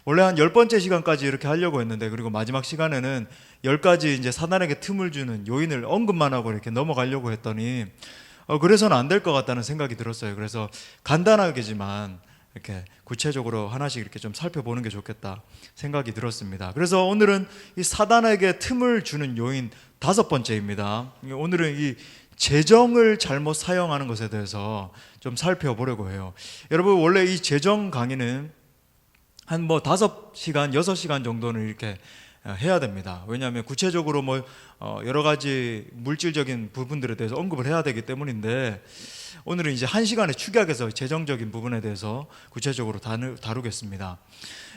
원래 한 10번째 시간까지 이렇게 하려고 했는데, 그리고 마지막 시간에는 10가지 이제 사단에게 틈을 주는 요인을 언급만 하고 이렇게 넘어가려고 했더니 그래서는 안 될 것 같다는 생각이 들었어요. 그래서 간단하게지만 이렇게 구체적으로 하나씩 이렇게 좀 살펴보는 게 좋겠다 생각이 들었습니다. 그래서 오늘은 이 사단에게 틈을 주는 요인 5번째입니다. 오늘은 이 재정을 잘못 사용하는 것에 대해서 좀 살펴보려고 해요. 여러분, 원래 이 재정 강의는 한 5시간, 6시간 정도는 이렇게 해야 됩니다. 왜냐하면 구체적으로 여러 가지 물질적인 부분들에 대해서 언급을 해야 되기 때문인데, 오늘은 이제 1시간에 축약해서 재정적인 부분에 대해서 구체적으로 다루겠습니다.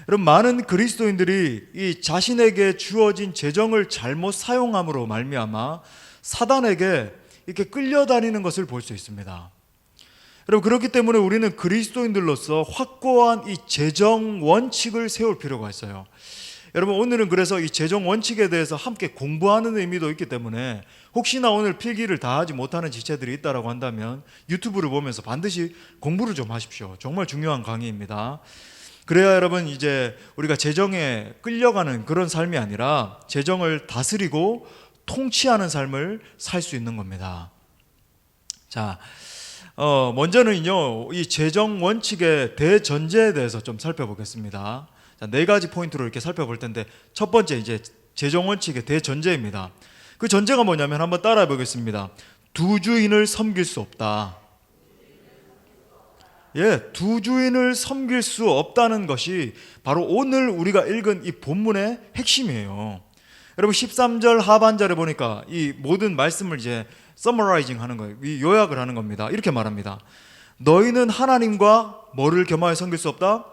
여러분, 많은 그리스도인들이 이 자신에게 주어진 재정을 잘못 사용함으로 말미암아 사단에게 이렇게 끌려다니는 것을 볼 수 있습니다. 여러분, 그렇기 때문에 우리는 그리스도인들로서 확고한 이 재정 원칙을 세울 필요가 있어요. 여러분, 오늘은 그래서 이 재정 원칙에 대해서 함께 공부하는 의미도 있기 때문에, 혹시나 오늘 필기를 다 하지 못하는 지체들이 있다고 한다면 유튜브를 보면서 반드시 공부를 좀 하십시오. 정말 중요한 강의입니다. 그래야 여러분, 이제 우리가 재정에 끌려가는 그런 삶이 아니라 재정을 다스리고 통치하는 삶을 살 수 있는 겁니다. 자, 먼저는요, 이 재정 원칙의 대전제에 대해서 좀 살펴보겠습니다. 자, 4가지 포인트로 이렇게 살펴볼 텐데, 첫 번째, 이제 재정 원칙의 대전제입니다. 그 전제가 뭐냐면 한번 따라해 보겠습니다. 두 주인을 섬길 수 없다. 두 주인을 섬길 수 없다는 것이 바로 오늘 우리가 읽은 이 본문의 핵심이에요. 여러분, 13절 하반절에 보니까 이 모든 말씀을 이제 서머라이징 하는 거예요. 요약을 하는 겁니다. 이렇게 말합니다. 너희는 하나님과 뭐를 겸하여 섬길 수 없다?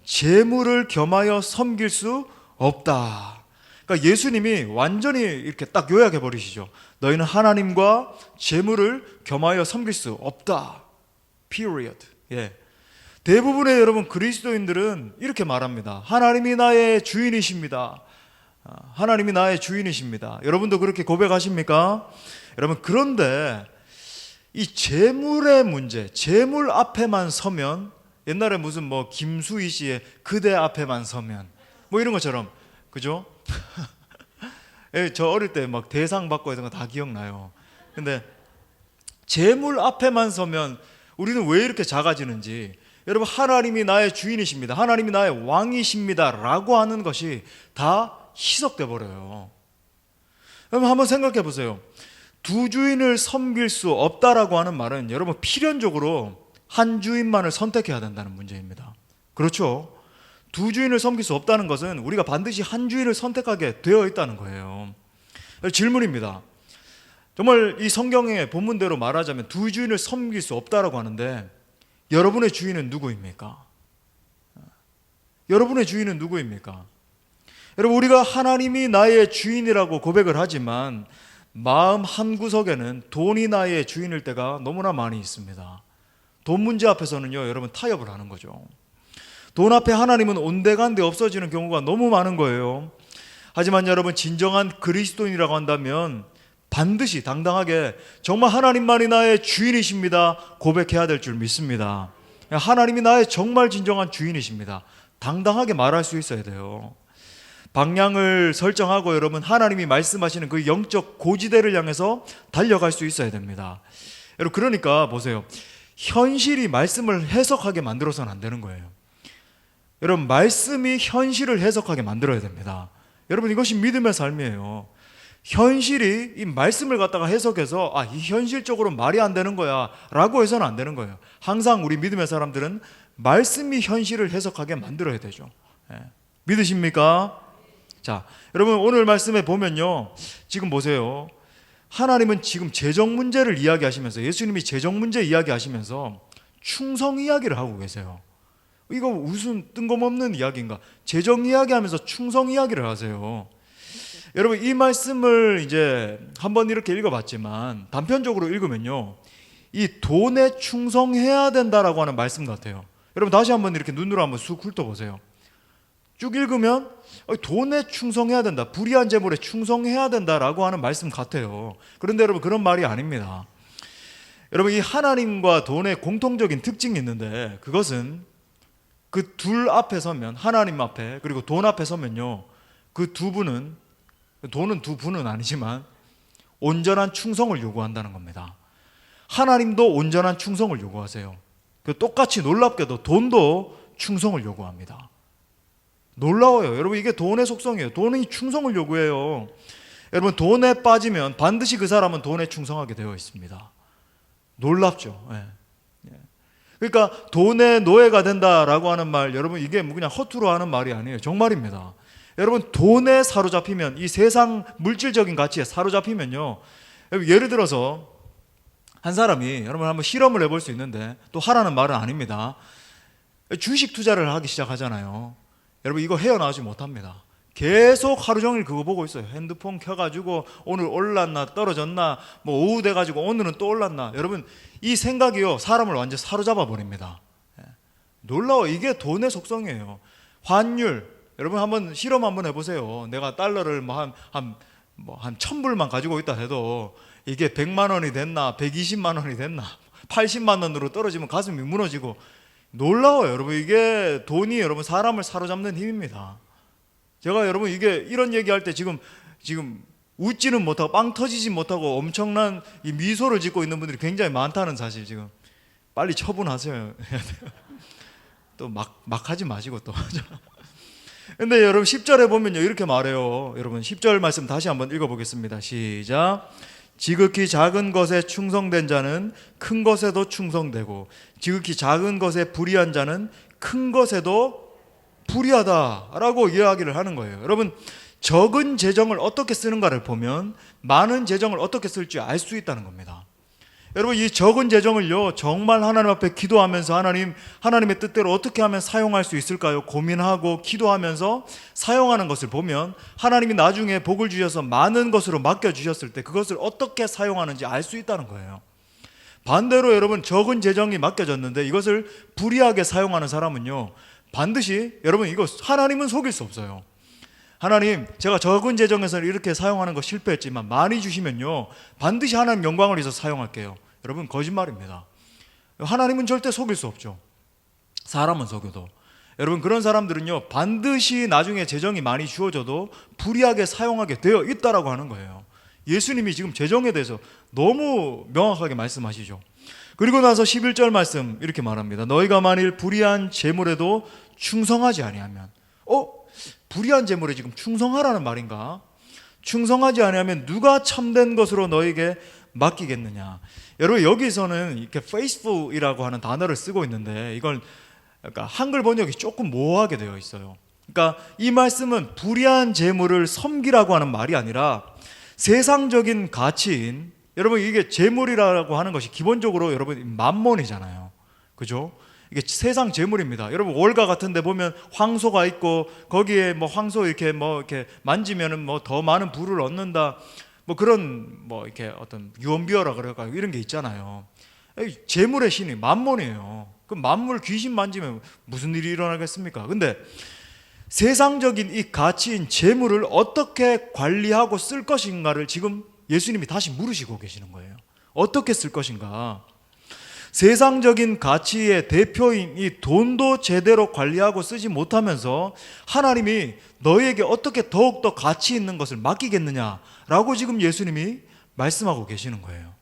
재물을 겸하여 섬길 수 없다. 그러니까 예수님이 완전히 이렇게 딱 요약해 버리시죠. 너희는 하나님과 재물을 겸하여 섬길 수 없다. Period. 대부분의 여러분 그리스도인들은 이렇게 말합니다. 하나님이 나의 주인이십니다. 하나님이 나의 주인이십니다. 여러분도 그렇게 고백하십니까? 여러분, 그런데 이 재물의 문제, 재물 앞에만 서면, 옛날에 무슨 김수희 씨의 그대 앞에만 서면 이런 것처럼, 그죠? 저 어릴 때 막 대상 받고 했던 거 다 기억나요. 근데 재물 앞에만 서면 우리는 왜 이렇게 작아지는지, 여러분, 하나님이 나의 주인이십니다, 하나님이 나의 왕이십니다 라고 하는 것이 다 희석돼 버려요. 여러분, 한번 생각해 보세요. 두 주인을 섬길 수 없다라고 하는 말은 여러분, 필연적으로 한 주인만을 선택해야 된다는 문제입니다. 그렇죠? 두 주인을 섬길 수 없다는 것은 우리가 반드시 한 주인을 선택하게 되어 있다는 거예요. 질문입니다. 정말 이 성경의 본문대로 말하자면 두 주인을 섬길 수 없다라고 하는데, 여러분의 주인은 누구입니까? 여러분의 주인은 누구입니까? 여러분, 우리가 하나님이 나의 주인이라고 고백을 하지만 마음 한구석에는 돈이 나의 주인일 때가 너무나 많이 있습니다. 돈 문제 앞에서는요, 여러분, 타협을 하는 거죠. 돈 앞에 하나님은 온데간데 없어지는 경우가 너무 많은 거예요. 하지만 여러분, 진정한 그리스도인이라고 한다면 반드시 당당하게 정말 하나님만이 나의 주인이십니다 고백해야 될 줄 믿습니다. 하나님이 나의 정말 진정한 주인이십니다. 당당하게 말할 수 있어야 돼요. 방향을 설정하고 여러분, 하나님이 말씀하시는 그 영적 고지대를 향해서 달려갈 수 있어야 됩니다. 여러분, 그러니까 보세요. 현실이 말씀을 해석하게 만들어서는 안 되는 거예요. 여러분, 말씀이 현실을 해석하게 만들어야 됩니다. 여러분, 이것이 믿음의 삶이에요. 현실이 이 말씀을 갖다가 해석해서 이 현실적으로 말이 안 되는 거야 라고 해서는 안 되는 거예요. 항상 우리 믿음의 사람들은 말씀이 현실을 해석하게 만들어야 되죠. 믿으십니까? 자, 여러분, 오늘 말씀에 보면요, 지금 보세요. 하나님은 지금 재정 문제를 이야기하시면서, 예수님이 재정 문제 이야기하시면서 충성 이야기를 하고 계세요. 이거 무슨 뜬금없는 이야기인가? 재정 이야기하면서 충성 이야기를 하세요. 여러분, 이 말씀을 이제 한번 이렇게 읽어봤지만 단편적으로 읽으면요, 이 돈에 충성해야 된다라고 하는 말씀 같아요. 여러분, 다시 한번 이렇게 눈으로 한번 쑥 훑어보세요. 쭉 읽으면 돈에 충성해야 된다, 불의한 재물에 충성해야 된다라고 하는 말씀 같아요. 그런데 여러분, 그런 말이 아닙니다. 여러분, 이 하나님과 돈의 공통적인 특징이 있는데, 그것은 그 둘 앞에 서면, 하나님 앞에 그리고 돈 앞에 서면요, 그 두 분은, 돈은 두 분은 아니지만 온전한 충성을 요구한다는 겁니다. 하나님도 온전한 충성을 요구하세요. 똑같이 놀랍게도 돈도 충성을 요구합니다. 놀라워요. 여러분, 이게 돈의 속성이에요. 돈이 충성을 요구해요. 여러분, 돈에 빠지면 반드시 그 사람은 돈에 충성하게 되어 있습니다. 놀랍죠. 예. 그러니까 돈의 노예가 된다라고 하는 말, 여러분, 이게 그냥 허투루 하는 말이 아니에요. 정말입니다. 여러분, 돈에 사로잡히면, 이 세상 물질적인 가치에 사로잡히면요, 예를 들어서 한 사람이, 여러분 한번 실험을 해볼 수 있는데, 또 하라는 말은 아닙니다. 주식 투자를 하기 시작하잖아요. 여러분, 이거 헤어나오지 못합니다. 계속 하루 종일 그거 보고 있어요. 핸드폰 켜가지고 오늘 올랐나 떨어졌나, 뭐 오후 돼가지고 오늘은 또 올랐나. 여러분, 이 생각이요, 사람을 완전 사로잡아 버립니다. 놀라워. 이게 돈의 속성이에요. 환율, 여러분 한번 실험 한번 해보세요. 내가 달러를 한 1000불만 가지고 있다 해도 이게 100만 원이 됐나, 120만 원이 됐나, 80만 원으로 떨어지면 가슴이 무너지고. 놀라워요. 여러분, 이게 돈이 여러분 사람을 사로잡는 힘입니다. 제가 여러분 이게 이런 얘기할 때 지금 웃지는 못하고 빵 터지지 못하고 엄청난 이 미소를 짓고 있는 분들이 굉장히 많다는 사실, 지금 빨리 처분하세요. 또 막 하지 마시고 또. 근데 여러분 10절에 보면요, 이렇게 말해요. 여러분 10절 말씀 다시 한번 읽어보겠습니다. 시작. 지극히 작은 것에 충성된 자는 큰 것에도 충성되고, 지극히 작은 것에 불의한 자는 큰 것에도 불의하다라고 이야기를 하는 거예요. 여러분, 적은 재정을 어떻게 쓰는가를 보면 많은 재정을 어떻게 쓸지 알 수 있다는 겁니다. 여러분, 이 적은 재정을요, 정말 하나님 앞에 기도하면서 하나님의 뜻대로 어떻게 하면 사용할 수 있을까요? 고민하고 기도하면서 사용하는 것을 보면 하나님이 나중에 복을 주셔서 많은 것으로 맡겨주셨을 때 그것을 어떻게 사용하는지 알 수 있다는 거예요. 반대로 여러분, 적은 재정이 맡겨졌는데 이것을 불의하게 사용하는 사람은요, 반드시, 여러분, 이거 하나님은 속일 수 없어요. 하나님, 제가 적은 재정에서 이렇게 사용하는 거 실패했지만 많이 주시면요, 반드시 하나님 영광을 위해서 사용할게요. 여러분, 거짓말입니다. 하나님은 절대 속일 수 없죠. 사람은 속여도. 여러분, 그런 사람들은요, 반드시 나중에 재정이 많이 주어져도 불의하게 사용하게 되어 있다라고 하는 거예요. 예수님이 지금 재정에 대해서 너무 명확하게 말씀하시죠. 그리고 나서 11절 말씀 이렇게 말합니다. 너희가 만일 불의한 재물에도 충성하지 아니하면, 불의한 재물에 지금 충성하라는 말인가? 충성하지 아니하면 누가 참된 것으로 너에게 맡기겠느냐? 여러분, 여기서는 이렇게 faithful이라고 하는 단어를 쓰고 있는데 이걸 그러니까 한글 번역이 조금 모호하게 되어 있어요. 그러니까 이 말씀은 불의한 재물을 섬기라고 하는 말이 아니라 세상적인 가치인, 여러분, 이게 재물이라고 하는 것이 기본적으로 여러분 만몬이잖아요. 그죠? 이게 세상 재물입니다. 여러분, 월가 같은 데 보면 황소가 있고 거기에 뭐 황소 이렇게 만지면은 뭐 더 많은 부를 얻는다. 뭐 그런 뭐 이렇게 어떤 유언비어라 그럴까요? 이런 게 있잖아요. 재물의 신이 만몬이에요. 그 만물 귀신 만지면 무슨 일이 일어나겠습니까? 근데 세상적인 이 가치인 재물을 어떻게 관리하고 쓸 것인가를 지금 예수님이 다시 물으시고 계시는 거예요. 어떻게 쓸 것인가? 세상적인 가치의 대표인 이 돈도 제대로 관리하고 쓰지 못하면서 하나님이 너희에게 어떻게 더욱더 가치 있는 것을 맡기겠느냐라고 지금 예수님이 말씀하고 계시는 거예요.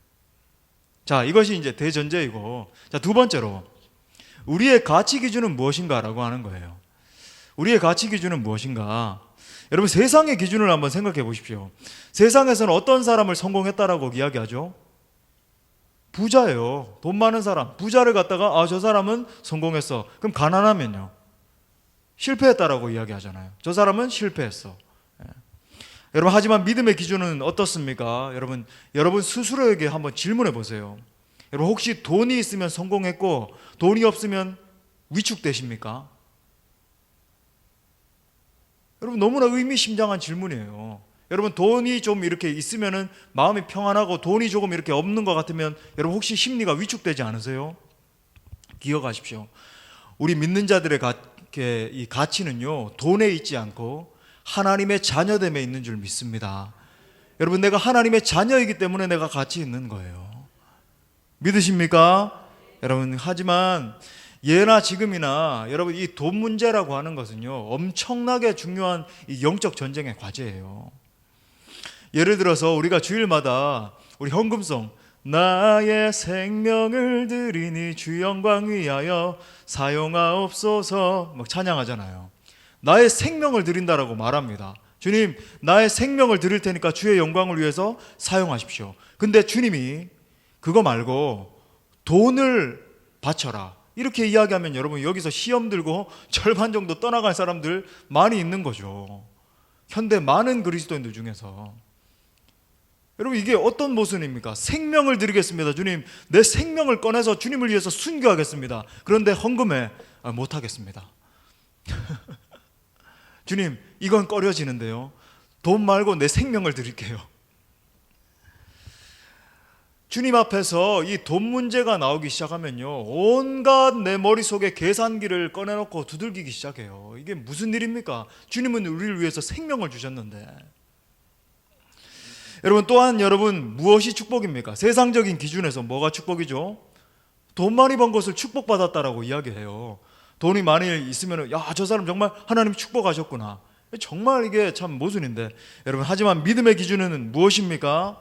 자, 이것이 이제 대전제이고, 자, 두 번째로 우리의 가치 기준은 무엇인가라고 하는 거예요. 우리의 가치 기준은 무엇인가? 여러분, 세상의 기준을 한번 생각해 보십시오. 세상에서는 어떤 사람을 성공했다라고 이야기하죠? 부자예요. 돈 많은 사람, 부자를 갖다가 저 사람은 성공했어. 그럼 가난하면요, 실패했다라고 이야기하잖아요. 저 사람은 실패했어. 여러분, 하지만 믿음의 기준은 어떻습니까? 여러분 스스로에게 한번 질문해 보세요. 여러분, 혹시 돈이 있으면 성공했고 돈이 없으면 위축되십니까? 여러분, 너무나 의미심장한 질문이에요. 여러분, 돈이 좀 이렇게 있으면은 마음이 평안하고 돈이 조금 이렇게 없는 것 같으면 여러분 혹시 심리가 위축되지 않으세요? 기억하십시오. 우리 믿는 자들의 이 가치는요, 돈에 있지 않고 하나님의 자녀됨에 있는 줄 믿습니다. 여러분, 내가 하나님의 자녀이기 때문에 내가 가치 있는 거예요. 믿으십니까? 여러분, 하지만 예나 지금이나 여러분 이 돈 문제라고 하는 것은요 엄청나게 중요한 이 영적 전쟁의 과제예요. 예를 들어서 우리가 주일마다 우리 헌금송 나의 생명을 드리니 주 영광 위하여 사용하옵소서 막 찬양하잖아요. 나의 생명을 드린다라고 말합니다. 주님 나의 생명을 드릴 테니까 주의 영광을 위해서 사용하십시오. 근데 주님이 그거 말고 돈을 바쳐라 이렇게 이야기하면 여러분 여기서 시험 들고 절반 정도 떠나갈 사람들 많이 있는 거죠. 현대 많은 그리스도인들 중에서. 여러분 이게 어떤 모습입니까? 생명을 드리겠습니다. 주님 내 생명을 꺼내서 주님을 위해서 순교하겠습니다. 그런데 헌금에 못하겠습니다. 주님 이건 꺼려지는데요. 돈 말고 내 생명을 드릴게요. 주님 앞에서 이 돈 문제가 나오기 시작하면요 온갖 내 머릿속에 계산기를 꺼내놓고 두들기기 시작해요. 이게 무슨 일입니까? 주님은 우리를 위해서 생명을 주셨는데. 여러분 또한 여러분 무엇이 축복입니까? 세상적인 기준에서 뭐가 축복이죠? 돈 많이 번 것을 축복받았다라고 이야기해요. 돈이 많이 있으면 야, 저 사람 정말 하나님 축복하셨구나. 정말 이게 참 모순인데 여러분 하지만 믿음의 기준은 무엇입니까?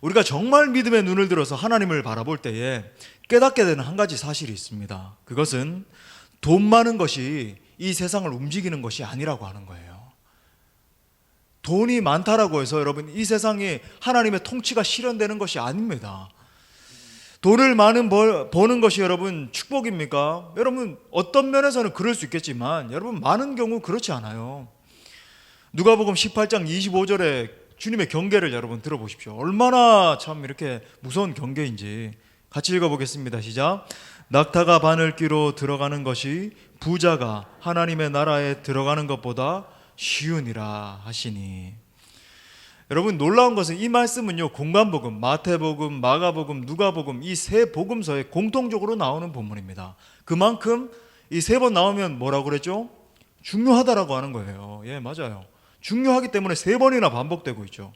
우리가 정말 믿음의 눈을 들어서 하나님을 바라볼 때에 깨닫게 되는 한 가지 사실이 있습니다. 그것은 돈 많은 것이 이 세상을 움직이는 것이 아니라고 하는 거예요. 돈이 많다라고 해서 여러분 이 세상에 하나님의 통치가 실현되는 것이 아닙니다. 돈을 버는 것이 여러분 축복입니까? 여러분 어떤 면에서는 그럴 수 있겠지만 여러분 많은 경우 그렇지 않아요. 누가복음 18장 25절에 주님의 경계를 여러분 들어보십시오. 얼마나 참 이렇게 무서운 경계인지 같이 읽어보겠습니다. 시작. 낙타가 바늘귀로 들어가는 것이 부자가 하나님의 나라에 들어가는 것보다 쉬우니라 하시니. 여러분 놀라운 것은 이 말씀은요 공관복음, 마태복음, 마가복음, 누가복음 이 세 복음서에 공통적으로 나오는 본문입니다. 그만큼 이 세 번 나오면 뭐라고 그랬죠? 중요하다라고 하는 거예요. 예, 맞아요. 중요하기 때문에 세 번이나 반복되고 있죠.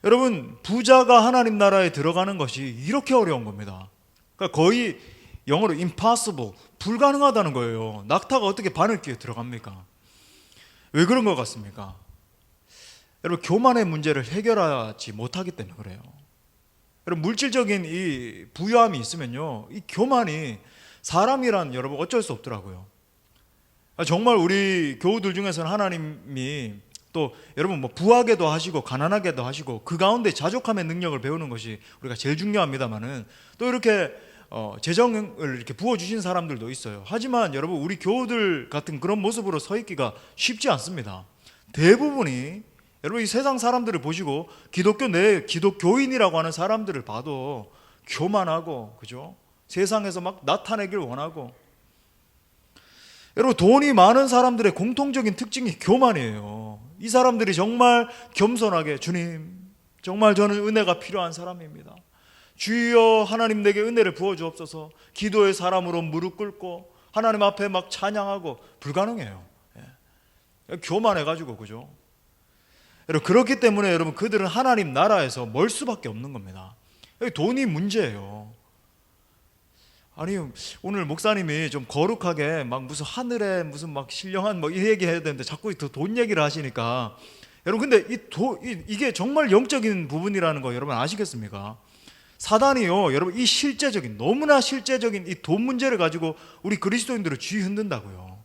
여러분 부자가 하나님 나라에 들어가는 것이 이렇게 어려운 겁니다. 그러니까 거의 영어로 impossible, 불가능하다는 거예요. 낙타가 어떻게 바늘귀에 들어갑니까? 왜 그런 것 같습니까? 여러분 교만의 문제를 해결하지 못하기 때문에 그래요. 여러분 물질적인 이 부유함이 있으면요 이 교만이 사람이란 여러분 어쩔 수 없더라고요. 정말 우리 교우들 중에서는 하나님이 또 여러분 뭐 부하게도 하시고 가난하게도 하시고 그 가운데 자족함의 능력을 배우는 것이 우리가 제일 중요합니다만은 또 이렇게 재정을 이렇게 부어주신 사람들도 있어요. 하지만 여러분 우리 교우들 같은 그런 모습으로 서 있기가 쉽지 않습니다. 대부분이 여러분 이 세상 사람들을 보시고 기독교인이라고 하는 사람들을 봐도 교만하고 그죠? 세상에서 막 나타내길 원하고. 여러분 돈이 많은 사람들의 공통적인 특징이 교만이에요. 이 사람들이 정말 겸손하게 주님 정말 저는 은혜가 필요한 사람입니다. 주여 하나님 내게 은혜를 부어주옵소서. 기도의 사람으로 무릎 꿇고 하나님 앞에 막 찬양하고 불가능해요. 교만해가지고 그죠? 여러분 그렇기 때문에 여러분 그들은 하나님 나라에서 멀 수밖에 없는 겁니다. 돈이 문제예요. 아니 오늘 목사님이 좀 거룩하게 막 무슨 하늘에 무슨 막 신령한 뭐 이 얘기 해야 되는데 자꾸 돈 얘기를 하시니까 여러분 근데 이게 정말 영적인 부분이라는 거 여러분 아시겠습니까? 사단이요 여러분 이 실제적인 너무나 실제적인 이 돈 문제를 가지고 우리 그리스도인들을 쥐 흔든다고요.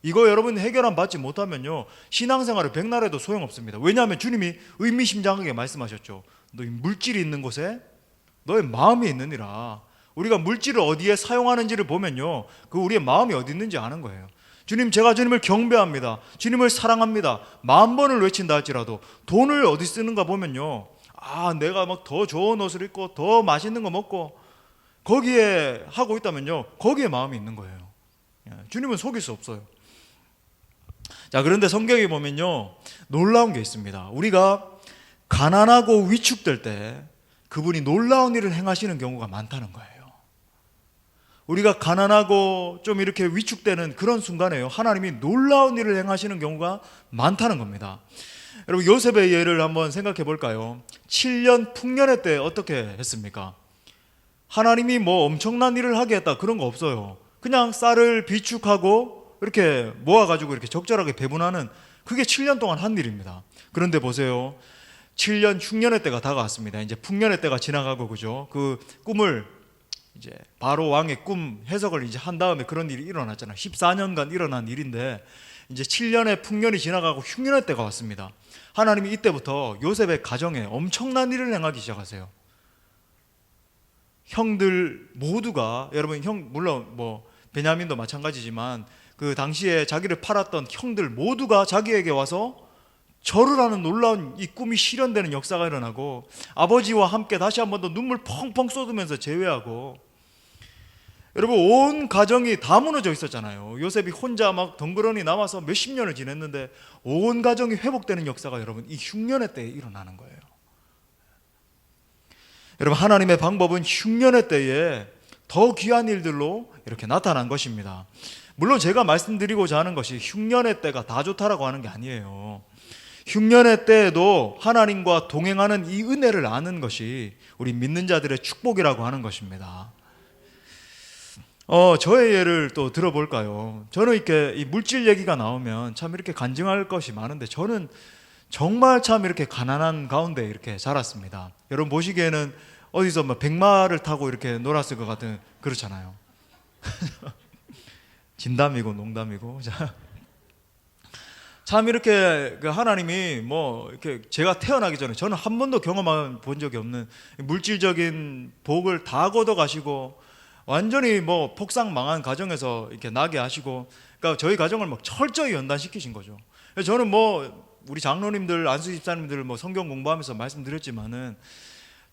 이거 여러분 해결안 받지 못하면요 신앙생활을 백날 해도 소용없습니다. 왜냐하면 주님이 의미심장하게 말씀하셨죠. 너희 물질이 있는 곳에 너의 마음이 있느니라. 우리가 물질을 어디에 사용하는지를 보면요 그 우리의 마음이 어디 있는지 아는 거예요. 주님 제가 주님을 경배합니다. 주님을 사랑합니다. 10,000번을 외친다 할지라도 돈을 어디 쓰는가 보면요 내가 막 더 좋은 옷을 입고 더 맛있는 거 먹고 거기에 하고 있다면요 거기에 마음이 있는 거예요. 주님은 속일 수 없어요. 자 그런데 성경에 보면요 놀라운 게 있습니다. 우리가 가난하고 위축될 때 그분이 놀라운 일을 행하시는 경우가 많다는 거예요. 우리가 가난하고 좀 이렇게 위축되는 그런 순간에요 하나님이 놀라운 일을 행하시는 경우가 많다는 겁니다. 여러분 요셉의 예를 한번 생각해 볼까요? 7년 풍년의 때 어떻게 했습니까? 하나님이 뭐 엄청난 일을 하게 했다 그런 거 없어요. 그냥 쌀을 비축하고 이렇게 모아가지고 이렇게 적절하게 배분하는 그게 7년 동안 한 일입니다. 그런데 보세요. 7년 흉년의 때가 다가왔습니다. 이제 풍년의 때가 지나가고 그죠? 그 꿈을 이제 바로 왕의 꿈 해석을 이제 한 다음에 그런 일이 일어났잖아요. 14년간 일어난 일인데 이제 7년의 풍년이 지나가고 흉년의 때가 왔습니다. 하나님이 이때부터 요셉의 가정에 엄청난 일을 행하기 시작하세요. 형들 모두가 여러분 물론 뭐 베냐민도 마찬가지지만 그 당시에 자기를 팔았던 형들 모두가 자기에게 와서 절을 하는 놀라운 이 꿈이 실현되는 역사가 일어나고 아버지와 함께 다시 한 번 더 눈물 펑펑 쏟으면서 재회하고 여러분 온 가정이 다 무너져 있었잖아요. 요셉이 혼자 막 덩그러니 남아서 몇십 년을 지냈는데 온 가정이 회복되는 역사가 여러분 이 흉년의 때에 일어나는 거예요. 여러분 하나님의 방법은 흉년의 때에 더 귀한 일들로 이렇게 나타난 것입니다. 물론 제가 말씀드리고자 하는 것이 흉년의 때가 다 좋다라고 하는 게 아니에요. 흉년의 때에도 하나님과 동행하는 이 은혜를 아는 것이 우리 믿는 자들의 축복이라고 하는 것입니다. 저의 예를 또 들어볼까요? 저는 이렇게 이 물질 얘기가 나오면 참 이렇게 간증할 것이 많은데 저는 정말 참 이렇게 가난한 가운데 이렇게 자랐습니다. 여러분 보시기에는 어디서 뭐 백마를 타고 이렇게 놀았을 것 같은 그렇잖아요. 진담이고 농담이고. 참 이렇게 하나님이 뭐 이렇게 제가 태어나기 전에 저는 한 번도 경험해 본 적이 없는 물질적인 복을 다 걷어 가시고 완전히 뭐 폭삭 망한 가정에서 이렇게 나게 하시고 그러니까 저희 가정을 막 철저히 연단시키신 거죠. 저는 뭐 우리 장로님들 안수 집사님들 뭐 성경 공부하면서 말씀드렸지만은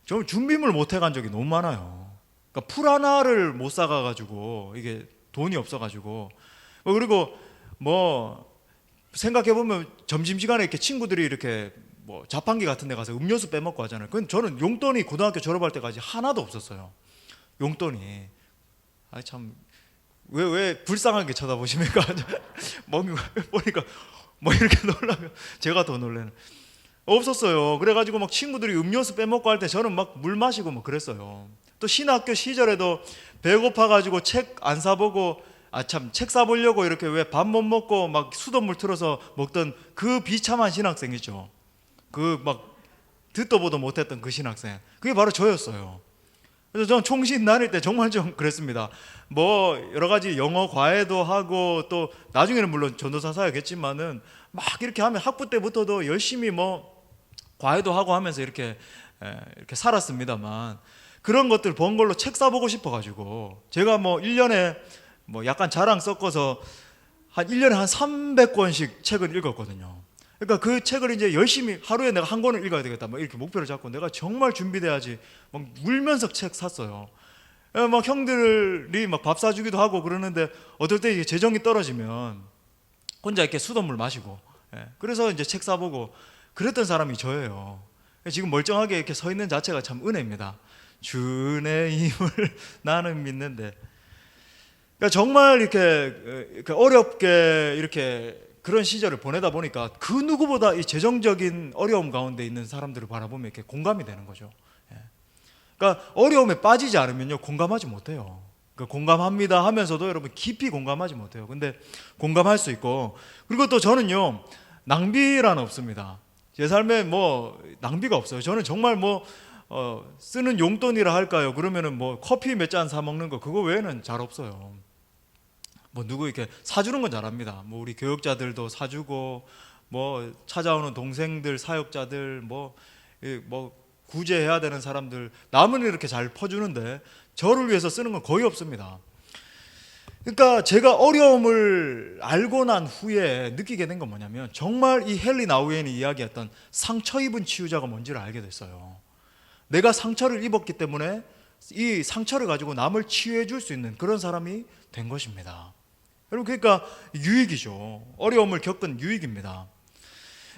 저는 준비물 못 해간 적이 너무 많아요. 그러니까 풀 하나를 못 사가 가지고 이게 돈이 없어 가지고 그리고 뭐 생각해 보면 점심시간에 이렇게 친구들이 이렇게 뭐 자판기 같은 데 가서 음료수 빼먹고 하잖아요. 그건 저는 용돈이 고등학교 졸업할 때까지 하나도 없었어요. 용돈이. 아 참 왜 불쌍하게 쳐다보십니까? 먹는 거 보니까 뭐 이렇게 놀라면 제가 더 놀래는. 없었어요. 그래가지고 막 친구들이 음료수 빼먹고 할 때 저는 막 물 마시고 뭐 그랬어요. 또 신학교 시절에도 배고파가지고 책 안 사보고 책 사보려고 이렇게 왜 밥 못 먹고 막 수돗물 틀어서 먹던 그 비참한 신학생이죠. 그 막 듣도 보도 못했던 그 신학생. 그게 바로 저였어요. 그래서 저는 총신 다닐 때 정말 좀 그랬습니다. 뭐 여러 가지 영어 과외도 하고 또 나중에는 물론 전도사 사야겠지만은 막 이렇게 하면 학부 때부터도 열심히 뭐 과외도 하고 하면서 이렇게 살았습니다만 그런 것들 본 걸로 책 사보고 싶어가지고 제가 뭐 1년에 뭐 약간 자랑 섞어서 한 1년에 한 300권씩 책을 읽었거든요. 그러니까 그 책을 이제 열심히 하루에 내가 한 권을 읽어야 되겠다 막 이렇게 목표를 잡고 내가 정말 준비돼야지 막 울면서 책 샀어요. 막 형들이 막 밥 사주기도 하고 그러는데 어떨 때 재정이 떨어지면 혼자 이렇게 수돗물 마시고 그래서 이제 책 사보고 그랬던 사람이 저예요. 지금 멀쩡하게 이렇게 서 있는 자체가 참 은혜입니다. 주의 힘을 나는 믿는데 그러니까 정말 이렇게 어렵게 이렇게 그런 시절을 보내다 보니까 그 누구보다 이 재정적인 어려움 가운데 있는 사람들을 바라보면 이렇게 공감이 되는 거죠. 그러니까 어려움에 빠지지 않으면요 공감하지 못해요. 그러니까 공감합니다 하면서도 여러분 깊이 공감하지 못해요. 근데 공감할 수 있고 그리고 또 저는요 낭비란 없습니다. 제 삶에 뭐 낭비가 없어요. 저는 정말 뭐 쓰는 용돈이라 할까요? 그러면은 뭐 커피 몇 잔 사 먹는 거 그거 외에는 잘 없어요. 뭐 누구 이렇게 사주는 건 잘합니다. 뭐 우리 교육자들도 사주고 뭐 찾아오는 동생들 사역자들 뭐 구제해야 되는 사람들 남은 이렇게 잘 퍼주는데 저를 위해서 쓰는 건 거의 없습니다. 그러니까 제가 어려움을 알고 난 후에 느끼게 된 건 뭐냐면 정말 이 헨리 나우엔이 이야기했던 상처 입은 치유자가 뭔지를 알게 됐어요. 내가 상처를 입었기 때문에 이 상처를 가지고 남을 치유해 줄 수 있는 그런 사람이 된 것입니다. 여러분 그러니까 유익이죠. 어려움을 겪은 유익입니다.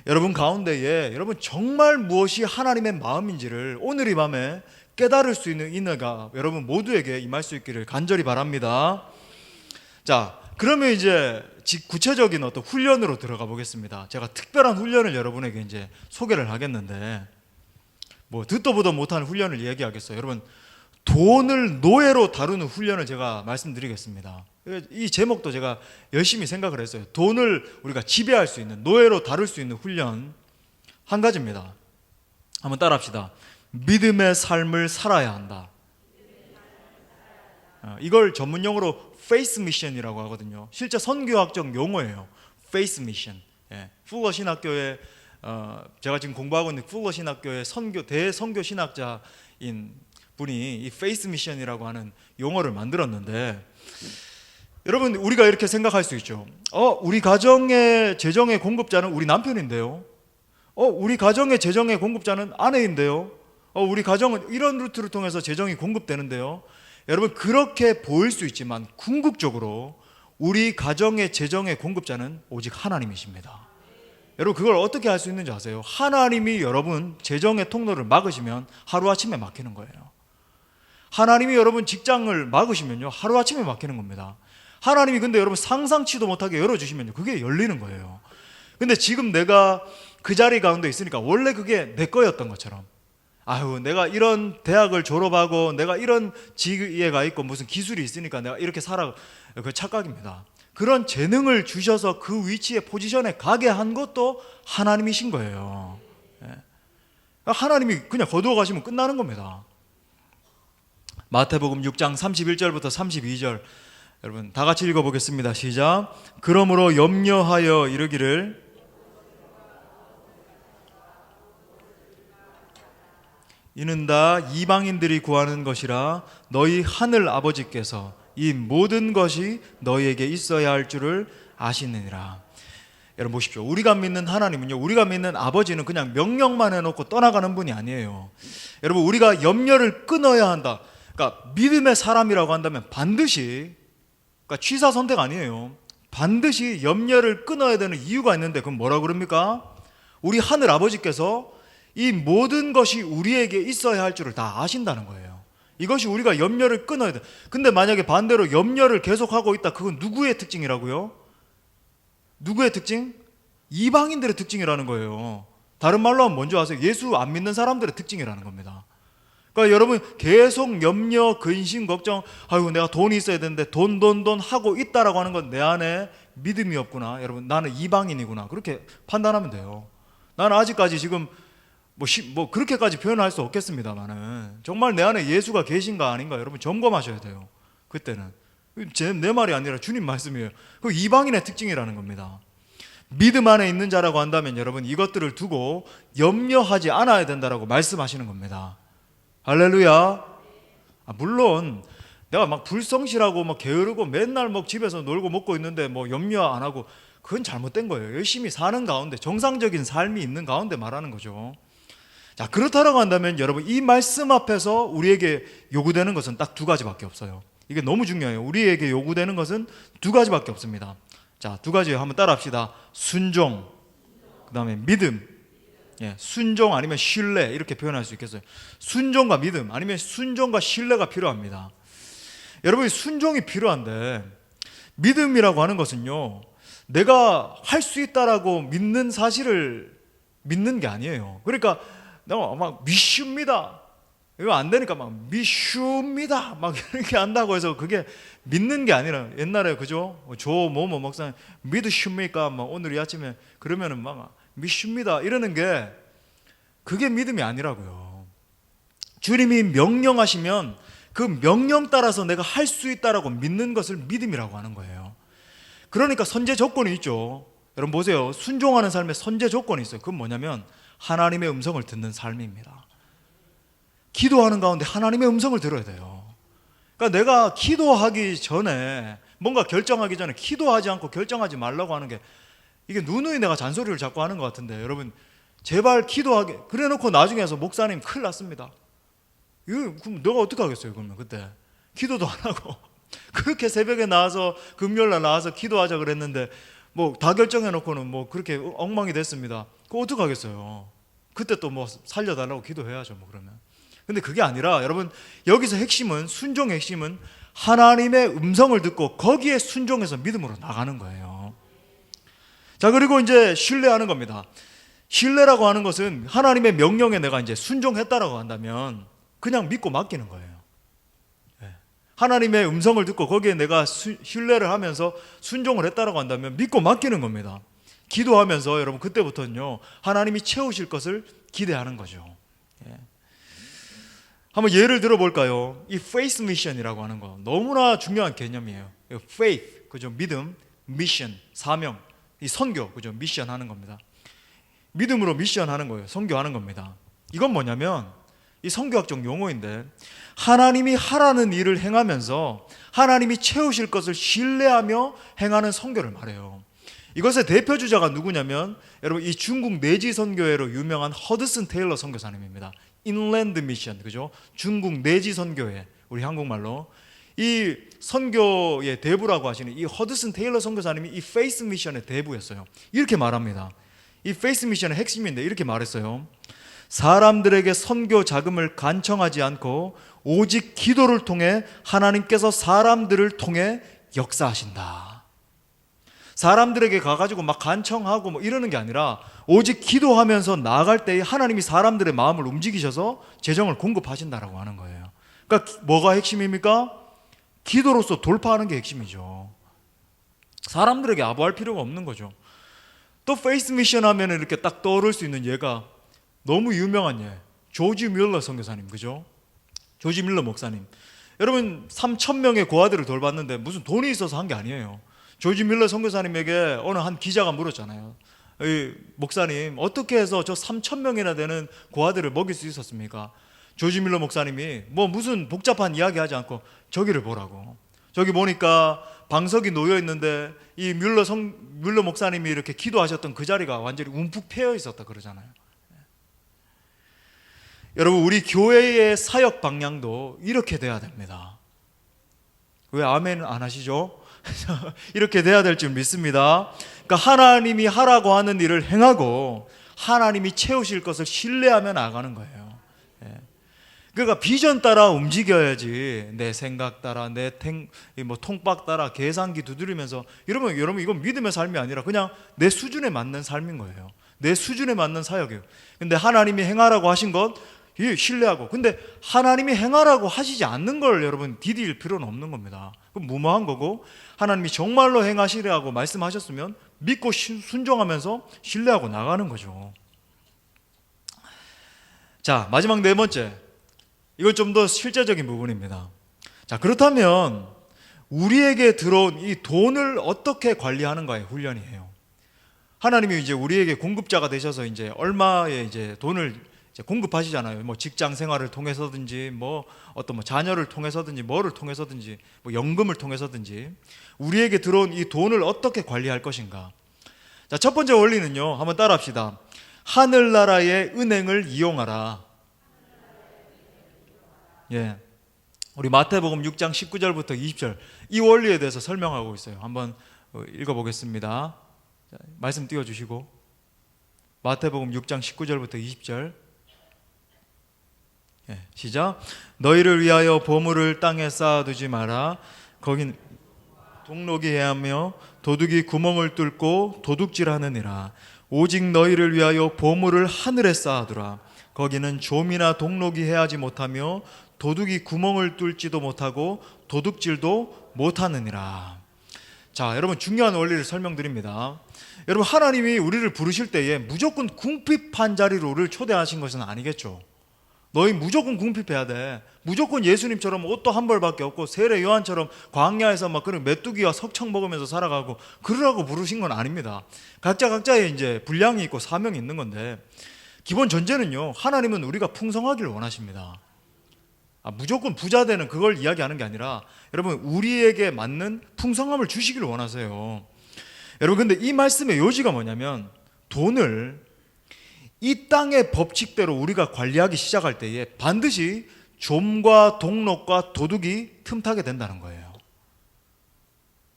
여러분 가운데에 여러분 정말 무엇이 하나님의 마음인지를 오늘 이 밤에 깨달을 수 있는 은혜가 여러분 모두에게 임할 수 있기를 간절히 바랍니다. 자, 그러면 이제 구체적인 어떤 훈련으로 들어가 보겠습니다. 제가 특별한 훈련을 여러분에게 이제 소개를 하겠는데 뭐 듣도 보도 못하는 훈련을 이야기하겠어요. 여러분 돈을 노예로 다루는 훈련을 제가 말씀드리겠습니다. 이 제목도 제가 열심히 생각을 했어요. 돈을 우리가 지배할 수 있는, 노예로 다룰 수 있는 훈련 한 가지입니다. 한번 따라합시다. 믿음의 삶을 살아야 한다. 이걸 전문용어로 페이스 미션이라고 하거든요. 실제 선교학적 용어예요. 페이스 미션. 풀러 신학교에 제가 지금 공부하고 있는 풀러 신학교의 대선교 신학자인 분이 이 페이스 미션이라고 하는 용어를 만들었는데, 여러분 우리가 이렇게 생각할 수 있죠. 우리 가정의 재정의 공급자는 우리 남편인데요. 우리 가정의 재정의 공급자는 아내인데요. 우리 가정은 이런 루트를 통해서 재정이 공급되는데요. 여러분 그렇게 보일 수 있지만 궁극적으로 우리 가정의 재정의 공급자는 오직 하나님이십니다. 여러분 그걸 어떻게 할 수 있는지 아세요? 하나님이 여러분 재정의 통로를 막으시면 하루아침에 막히는 거예요. 하나님이 여러분 직장을 막으시면요 하루아침에 막히는 겁니다. 하나님이 근데 여러분 상상치도 못하게 열어주시면요 그게 열리는 거예요. 근데 지금 내가 그 자리 가운데 있으니까 원래 그게 내 거였던 것처럼, 내가 이런 대학을 졸업하고 내가 이런 직위에 가 있고 무슨 기술이 있으니까 내가 이렇게 살아, 그 착각입니다. 그런 재능을 주셔서 그 위치에 포지션에 가게 한 것도 하나님이신 거예요. 하나님이 그냥 거두어 가시면 끝나는 겁니다. 마태복음 6장 31절부터 32절 여러분 다 같이 읽어보겠습니다. 시작. 그러므로 염려하여 이르기를 이는 다 이방인들이 구하는 것이라 너희 하늘 아버지께서 이 모든 것이 너희에게 있어야 할 줄을 아시느니라. 여러분 보십시오. 우리가 믿는 하나님은요, 우리가 믿는 아버지는 그냥 명령만 해놓고 떠나가는 분이 아니에요. 여러분 우리가 염려를 끊어야 한다. 그러니까 믿음의 사람이라고 한다면 반드시, 그러니까 취사 선택 아니에요. 반드시 염려를 끊어야 되는 이유가 있는데 그건 뭐라고 그럽니까? 우리 하늘 아버지께서 이 모든 것이 우리에게 있어야 할 줄을 다 아신다는 거예요. 이것이 우리가 염려를 끊어야 돼. 근데 만약에 반대로 염려를 계속하고 있다, 그건 누구의 특징이라고요? 누구의 특징? 이방인들의 특징이라는 거예요. 다른 말로 하면 뭔지 아세요? 예수 안 믿는 사람들의 특징이라는 겁니다. 그러니까 여러분 계속 염려, 근심, 걱정, 내가 돈이 있어야 되는데 돈 하고 있다라고 하는 건 내 안에 믿음이 없구나. 여러분 나는 이방인이구나. 그렇게 판단하면 돼요. 나는 아직까지 지금 그렇게까지 표현할 수 없겠습니다만은 정말 내 안에 예수가 계신가 아닌가 여러분 점검하셔야 돼요. 그때는 내 말이 아니라 주님 말씀이에요. 그 이방인의 특징이라는 겁니다. 믿음 안에 있는 자라고 한다면 여러분 이것들을 두고 염려하지 않아야 된다라고 말씀하시는 겁니다. 할렐루야. 물론 내가 막 불성실하고 막 게으르고 맨날 집에서 놀고 먹고 있는데 염려 안 하고, 그건 잘못된 거예요. 열심히 사는 가운데 정상적인 삶이 있는 가운데 말하는 거죠. 자, 그렇다라고 한다면 여러분 이 말씀 앞에서 우리에게 요구되는 것은 딱 두 가지밖에 없어요. 이게 너무 중요해요. 우리에게 요구되는 것은 두 가지밖에 없습니다. 자, 두 가지 한번 따라합시다. 순종, 그 다음에 믿음. 순종 아니면 신뢰 이렇게 표현할 수 있겠어요. 순종과 믿음 아니면 순종과 신뢰가 필요합니다. 여러분 순종이 필요한데 믿음이라고 하는 것은요, 내가 할 수 있다라고 믿는 사실을 믿는 게 아니에요. 그러니까 내가 막 믿습니다, 이거 안 되니까 막 믿습니다 막 이렇게 한다고 해서 그게 믿는 게 아니라, 옛날에 그죠? 조모모 목사님 믿으십니까? 오늘 이 아침에 그러면은 막 믿습니다 이러는 게, 그게 믿음이 아니라고요. 주님이 명령하시면 그 명령 따라서 내가 할 수 있다라고 믿는 것을 믿음이라고 하는 거예요. 그러니까 선제 조건이 있죠. 여러분 보세요. 순종하는 삶에 선제 조건이 있어요. 그건 뭐냐면 하나님의 음성을 듣는 삶입니다. 기도하는 가운데 하나님의 음성을 들어야 돼요. 그러니까 내가 기도하기 전에, 뭔가 결정하기 전에 기도하지 않고 결정하지 말라고 하는 게, 이게 누누이 내가 잔소리를 자꾸 하는 것 같은데, 여러분 제발 기도하게, 그래 놓고 나중에 해서 목사님 큰일 났습니다. 이거 그럼 내가 어떻게 하겠어요? 그러면 그때 기도도 안 하고 그렇게 새벽에 나와서 금요일날 나와서 기도하자 그랬는데 다 결정해 놓고는 그렇게 엉망이 됐습니다. 그거 어떻게 하겠어요? 그때 또 살려달라고 기도해야죠. 그러면. 근데 그게 아니라 여러분 여기서 핵심은, 순종의 핵심은 하나님의 음성을 듣고 거기에 순종해서 믿음으로 나가는 거예요. 자, 그리고 이제 신뢰하는 겁니다. 신뢰라고 하는 것은 하나님의 명령에 내가 이제 순종했다라고 한다면 그냥 믿고 맡기는 거예요. 하나님의 음성을 듣고 거기에 내가 신뢰를 하면서 순종을 했다라고 한다면 믿고 맡기는 겁니다. 기도하면서 여러분 그때부터는요 하나님이 채우실 것을 기대하는 거죠. 예. 한번 예를 들어볼까요? 이 faith mission이라고 하는 거 너무나 중요한 개념이에요. faith, 그죠? 믿음, mission, 사명, 이 선교, 그죠? 미션 하는 겁니다. 믿음으로 미션 하는 거예요. 선교하는 겁니다. 이건 뭐냐면 이 선교학적 용어인데 하나님이 하라는 일을 행하면서 하나님이 채우실 것을 신뢰하며 행하는 선교를 말해요. 이것의 대표 주자가 누구냐면 여러분 이 중국 내지 선교회로 유명한 허드슨 테일러 선교사님입니다. 인랜드 미션, 그죠? 중국 내지 선교회, 우리 한국말로 이 선교의 대부라고 하시는 이 허드슨 테일러 선교사님이 이 페이스 미션의 대부였어요. 이렇게 말합니다. 이 페이스 미션의 핵심인데 이렇게 말했어요. 사람들에게 선교 자금을 간청하지 않고 오직 기도를 통해 하나님께서 사람들을 통해 역사하신다. 사람들에게 가가지고 막 간청하고 뭐 이러는 게 아니라 오직 기도하면서 나아갈 때에 하나님이 사람들의 마음을 움직이셔서 재정을 공급하신다라고 하는 거예요. 그러니까 뭐가 핵심입니까? 기도로서 돌파하는 게 핵심이죠. 사람들에게 아부할 필요가 없는 거죠. 또 페이스 미션 하면 이렇게 딱 떠오를 수 있는 예가 너무 유명한 예, 조지 밀러 선교사님, 그죠? 조지 밀러 목사님. 여러분 3,000명의 고아들을 돌봤는데 무슨 돈이 있어서 한 게 아니에요. 조지 밀러 선교사님에게 어느 한 기자가 물었잖아요. 목사님 어떻게 해서 저 3,000명이나 되는 고아들을 먹일 수 있었습니까? 조지 밀러 목사님이 뭐 무슨 복잡한 이야기 하지 않고 저기를 보라고. 저기 보니까 방석이 놓여 있는데 이 밀러 목사님이 이렇게 기도하셨던 그 자리가 완전히 움푹 패여 있었다 그러잖아요. 여러분 우리 교회의 사역 방향도 이렇게 돼야 됩니다. 왜 아멘 안 하시죠? 이렇게 돼야 될 줄 믿습니다. 그러니까 하나님이 하라고 하는 일을 행하고 하나님이 채우실 것을 신뢰하며 나가는 거예요. 그러니까 비전 따라 움직여야지 내 생각 따라 내 통박 따라 계산기 두드리면서 여러분 이건 믿음의 삶이 아니라 그냥 내 수준에 맞는 삶인 거예요. 내 수준에 맞는 사역이에요. 근데 하나님이 행하라고 하신 것 신뢰하고, 근데 하나님이 행하라고 하시지 않는 걸 여러분 디딜 필요는 없는 겁니다. 그럼 무모한 거고, 하나님이 정말로 행하시라고 말씀하셨으면 믿고 순종하면서 신뢰하고 나가는 거죠. 자, 마지막 네 번째, 이건 좀 더 실제적인 부분입니다. 자, 그렇다면 우리에게 들어온 이 돈을 어떻게 관리하는가의 훈련이에요. 하나님이 이제 우리에게 공급자가 되셔서 이제 얼마의 이제 돈을 이제 공급하시잖아요. 뭐 직장 생활을 통해서든지 뭐 어떤 뭐 자녀를 통해서든지 뭐를 통해서든지 뭐 연금을 통해서든지 우리에게 들어온 이 돈을 어떻게 관리할 것인가. 자, 첫 번째 원리는요. 한번 따라합시다. 하늘나라의 은행을 이용하라. 예. 우리 마태복음 6장 19절부터 20절 이 원리에 대해서 설명하고 있어요. 한번 읽어보겠습니다. 자, 말씀 띄워주시고 마태복음 6장 19절부터 20절 시작. 너희를 위하여 보물을 땅에 쌓아두지 마라. 거긴 동록이 해하며 도둑이 구멍을 뚫고 도둑질하느니라. 오직 너희를 위하여 보물을 하늘에 쌓아두라. 거기는 좀이나 동록이 해하지 못하며 도둑이 구멍을 뚫지도 못하고 도둑질도 못하느니라. 자, 여러분 중요한 원리를 설명드립니다. 여러분 하나님이 우리를 부르실 때에 무조건 궁핍한 자리로 우리를 초대하신 것은 아니겠죠. 너희 무조건 궁핍해야 돼. 무조건 예수님처럼 옷도 한 벌밖에 없고 세례 요한처럼 광야에서 막 그런 메뚜기와 석청 먹으면서 살아가고 그러라고 부르신 건 아닙니다. 각자의 이제 분량이 있고 사명이 있는 건데 기본 전제는요. 하나님은 우리가 풍성하기를 원하십니다. 무조건 부자 되는 그걸 이야기하는 게 아니라 여러분 우리에게 맞는 풍성함을 주시기를 원하세요. 여러분 근데 이 말씀의 요지가 뭐냐면 돈을 이 땅의 법칙대로 우리가 관리하기 시작할 때에 반드시 좀과 동록과 도둑이 틈타게 된다는 거예요.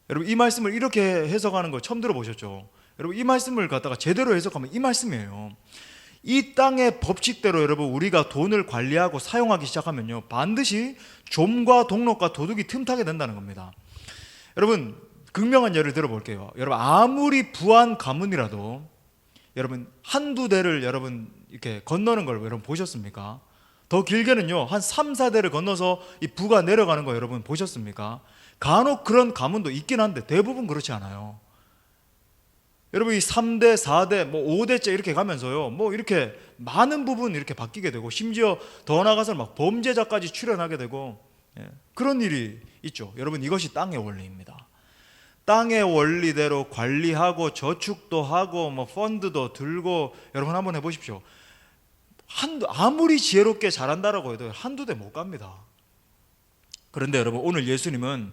여러분 이 말씀을 이렇게 해석하는 거 처음 들어보셨죠? 여러분 이 말씀을 갖다가 제대로 해석하면 이 말씀이에요. 이 땅의 법칙대로 여러분 우리가 돈을 관리하고 사용하기 시작하면요 반드시 좀과 동록과 도둑이 틈타게 된다는 겁니다. 여러분 극명한 예를 들어볼게요. 여러분 아무리 부한 가문이라도 여러분 한두 대를 여러분 이렇게 건너는 걸 여러분 보셨습니까? 더 길게는요 한 3, 4대를 건너서 이 부가 내려가는 거 여러분 보셨습니까? 간혹 그런 가문도 있긴 한데 대부분 그렇지 않아요. 여러분 이 3대, 4대, 뭐 5대째 이렇게 가면서요 뭐 이렇게 많은 부분 이렇게 바뀌게 되고 심지어 더 나아가서 막 범죄자까지 출현하게 되고 그런 일이 있죠. 여러분 이것이 땅의 원리입니다. 땅의 원리대로 관리하고 저축도 하고 뭐 펀드도 들고 여러분 한번 해보십시오. 아무리 지혜롭게 잘한다라고 해도 한두 대 못 갑니다. 그런데 여러분 오늘 예수님은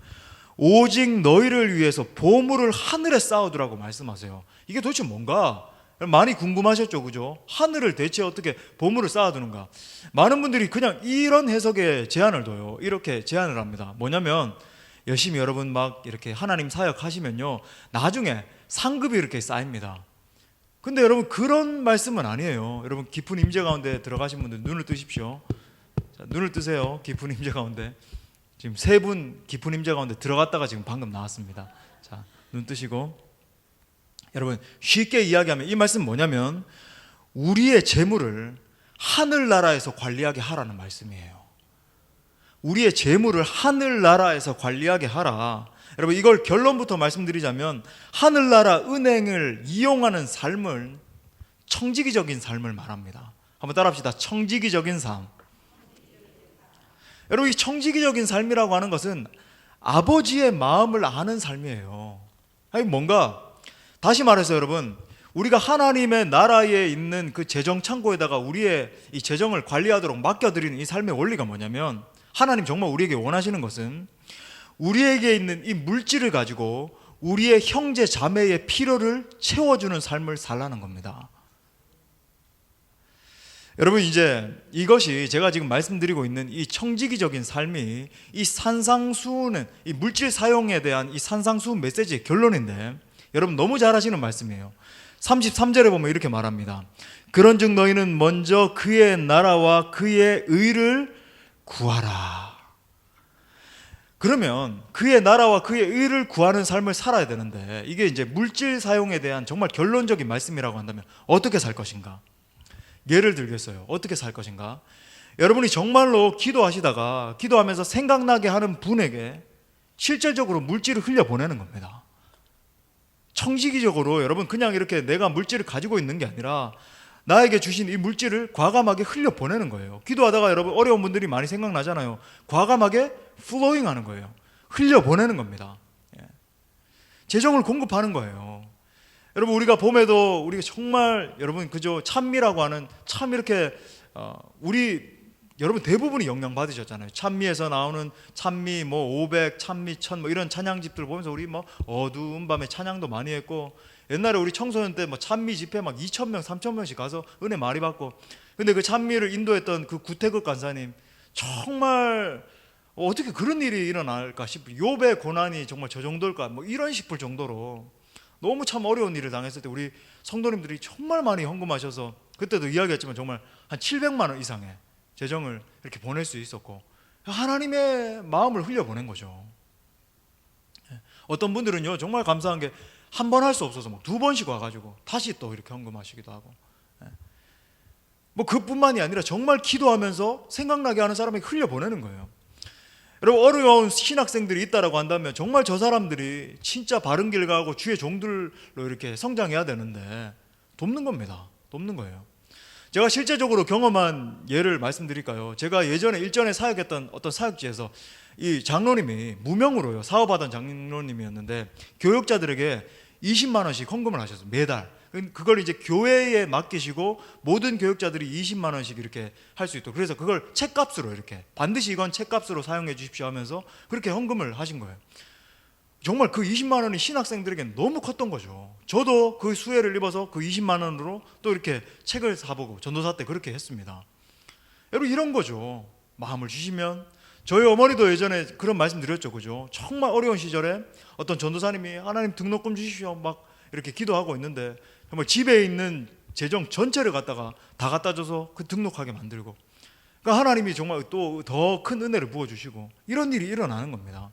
오직 너희를 위해서 보물을 하늘에 쌓아두라고 말씀하세요. 이게 도대체 뭔가 많이 궁금하셨죠, 그죠? 하늘을 대체 어떻게 보물을 쌓아두는가? 많은 분들이 그냥 이런 해석에 제한을 둬요. 이렇게 제한을 합니다. 뭐냐면 열심히 여러분 막 이렇게 하나님 사역 하시면요 나중에 상급이 이렇게 쌓입니다. 근데 여러분 그런 말씀은 아니에요. 여러분 깊은 임재 가운데 들어가신 분들 눈을 뜨십시오. 자, 눈을 뜨세요. 깊은 임재 가운데 지금 세 분 깊은 임재 가운데 들어갔다가 지금 방금 나왔습니다. 자, 눈 뜨시고 여러분 쉽게 이야기하면 이 말씀은 뭐냐면 우리의 재물을 하늘나라에서 관리하게 하라는 말씀이에요. 우리의 재물을 하늘나라에서 관리하게 하라. 여러분 이걸 결론부터 말씀드리자면 하늘나라 은행을 이용하는 삶을 청지기적인 삶을 말합니다. 한번 따라합시다. 청지기적인 삶. 여러분 이 청지기적인 삶이라고 하는 것은 아버지의 마음을 아는 삶이에요. 아니 뭔가 다시 말해서 여러분 우리가 하나님의 나라에 있는 그 재정 창고에다가 우리의 이 재정을 관리하도록 맡겨드리는 이 삶의 원리가 뭐냐면 하나님 정말 우리에게 원하시는 것은 우리에게 있는 이 물질을 가지고 우리의 형제 자매의 필요를 채워주는 삶을 살라는 겁니다. 여러분 이제 이것이 제가 지금 말씀드리고 있는 이 청지기적인 삶이 이 산상수훈은 이 물질 사용에 대한 이 산상수훈 메시지의 결론인데 여러분 너무 잘 하시는 말씀이에요. 33절에 보면 이렇게 말합니다. 그런즉 너희는 먼저 그의 나라와 그의 의를 구하라. 그러면 그의 나라와 그의 의를 구하는 삶을 살아야 되는데 이게 이제 물질 사용에 대한 정말 결론적인 말씀이라고 한다면 어떻게 살 것인가? 예를 들겠어요. 어떻게 살 것인가? 여러분이 정말로 기도하시다가 기도하면서 생각나게 하는 분에게 실질적으로 물질을 흘려보내는 겁니다. 청지기적으로 여러분 그냥 이렇게 내가 물질을 가지고 있는 게 아니라 나에게 주신 이 물질을 과감하게 흘려보내는 거예요. 기도하다가 여러분 어려운 분들이 많이 생각나잖아요. 과감하게 플로잉 하는 거예요. 흘려보내는 겁니다. 재정을 공급하는 거예요. 여러분 우리가 봄에도 우리가 정말 여러분 그저 찬미라고 하는 참 이렇게 우리 여러분 대부분이 영향 받으셨잖아요. 찬미에서 나오는 찬미 뭐 500, 찬미 1000 뭐 이런 찬양집들 보면서 우리 뭐 어두운 밤에 찬양도 많이 했고 옛날에 우리 청소년 때 뭐 찬미 집회 막 2,000명, 3,000명씩 가서 은혜 많이 받고 근데 그 찬미를 인도했던 그 구태극 간사님 정말 어떻게 그런 일이 일어날까 싶어요. 욥의 고난이 정말 저 정도일까 뭐 이런 싶을 정도로 너무 참 어려운 일을 당했을 때 우리 성도님들이 정말 많이 헌금하셔서 그때도 이야기했지만 정말 한 700만 원 이상의 재정을 이렇게 보낼 수 있었고 하나님의 마음을 흘려보낸 거죠. 어떤 분들은요 정말 감사한 게 한 번 할 수 없어서 막 2번씩 와가지고 다시 또 이렇게 헌금하시기도 하고 뭐 그뿐만이 아니라 정말 기도하면서 생각나게 하는 사람에게 흘려보내는 거예요. 여러분 어려운 신학생들이 있다라고 한다면 정말 저 사람들이 진짜 바른 길 가고 주의 종들로 이렇게 성장해야 되는데 돕는 겁니다. 돕는 거예요. 제가 실제적으로 경험한 예를 말씀드릴까요? 제가 예전에 일전에 사역했던 어떤 사역지에서 이 장로님이 무명으로요 사업하던 장로님이었는데 교역자들에게 20만 원씩 헌금을 하셨어요. 매달. 그걸 이제 교회에 맡기시고 모든 교역자들이 20만 원씩 이렇게 할 수 있도록 그래서 그걸 책값으로 이렇게 반드시 이건 책값으로 사용해 주십시오 하면서 그렇게 헌금을 하신 거예요. 정말 그 20만 원이 신학생들에게 너무 컸던 거죠. 저도 그 수혜를 입어서 그 20만 원으로 또 이렇게 책을 사보고 전도사 때 그렇게 했습니다. 여러분 이런 거죠. 마음을 주시면 저희 어머니도 예전에 그런 말씀 드렸죠. 그죠? 정말 어려운 시절에 어떤 전도사님이 하나님 등록금 주십시오 막 이렇게 기도하고 있는데 정말 집에 있는 재정 전체를 갖다가 다 갖다 줘서 그 등록하게 만들고 그러니까 하나님이 정말 또 더 큰 은혜를 부어주시고 이런 일이 일어나는 겁니다.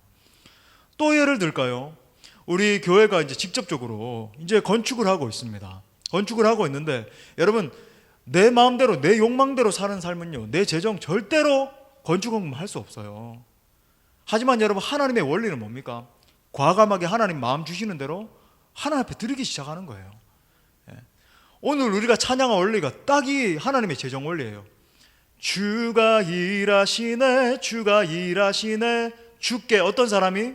또 예를 들까요? 우리 교회가 이제 직접적으로 이제 건축을 하고 있습니다. 건축을 하고 있는데 여러분 내 마음대로 내 욕망대로 사는 삶은요, 내 재정 절대로 건축헌금할 수 없어요. 하지만 여러분, 하나님의 원리는 뭡니까? 과감하게 하나님 마음 주시는 대로 하나님 앞에 드리기 시작하는 거예요. 오늘 우리가 찬양한 원리가 딱이 하나님의 재정 원리예요. 주가 일하시네, 주가 일하시네. 주께 어떤 사람이?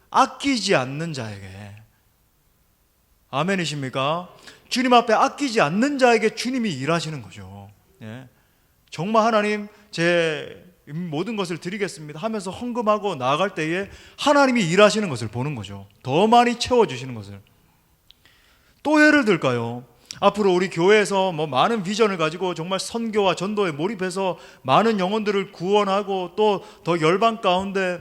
아끼지 않는 자에게. 아멘이십니까? 주님 앞에 아끼지 않는 자에게 주님이 일하시는 거죠. 정말 하나님, 제 모든 것을 드리겠습니다 하면서 헌금하고 나아갈 때에 하나님이 일하시는 것을 보는 거죠. 더 많이 채워주시는 것을. 또 예를 들까요? 앞으로 우리 교회에서 많은 비전을 가지고 정말 선교와 전도에 몰입해서 많은 영혼들을 구원하고 또 더 열방 가운데,